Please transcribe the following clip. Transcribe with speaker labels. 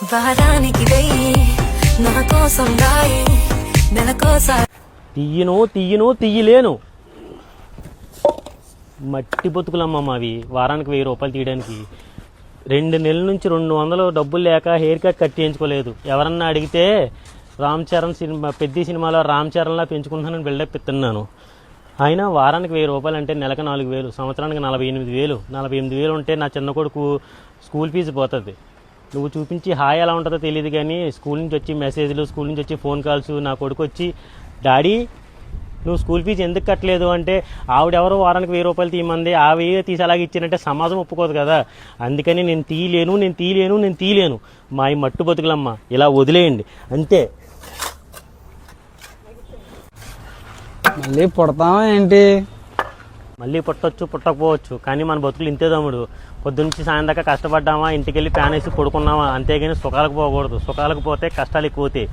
Speaker 1: వారానికి వెయ్యి నా కోసం రాయి నెలకోసారి
Speaker 2: తీయలేను. మట్టి బతుకులమ్మ మావి. వారానికి 1000 రూపాయలు తీయడానికి 2 నెలల నుంచి 200 డబ్బులు లేక హెయిర్ కట్ కట్టించుకోలేదు. ఎవరన్నా అడిగితే రామ్ చరణ్ సినిమా పెద్ద సినిమాలో రామ్ చరణ్లా పెంచుకుంటున్నానని బిల్డప్ ఇస్తున్నాను. అయినా వారానికి 1000 రూపాయలు అంటే నెలకు 4000, సంవత్సరానికి 48,000. 48,000 ఉంటే నా చిన్న కొడుకు స్కూల్ ఫీజు పోతుంది. నువ్వు చూపించి హాయ్ ఎలా ఉంటుందో తెలియదు కానీ స్కూల్ నుంచి వచ్చి మెసేజ్లు, స్కూల్ నుంచి వచ్చి ఫోన్ కాల్స్, నా కొడుకు వచ్చి డాడీ నువ్వు స్కూల్ ఫీజు ఎందుకు కట్టలేదు అంటే ఆవిడెవరో వారానికి 1000 రూపాయలు తీయమంది, ఆ 1000 తీసి అలాగే ఇచ్చానంటే సమాజం ఒప్పుకోదు కదా. అందుకని నేను తీయలేను. మా ఈ మట్టు బతుకులమ్మ ఇలా వదిలేయండి అంతే.
Speaker 3: మళ్ళీ పుడతావా ఏంటి?
Speaker 2: మళ్ళీ పుట్టొచ్చు పుట్టకపోవచ్చు కానీ మన బతుకులు ఇంతే తమ్ముడు. పొద్దున్నుంచి సాయం దాకా కష్టపడ్డామా, ఇంటికి వెళ్ళి ఫ్యాన్ వేసి పడుకున్నామా, అంతేగాని సుఖాలకు పోకూడదు. సుఖాలకు పోతే కష్టాలు ఎక్కువ అవుతాయి.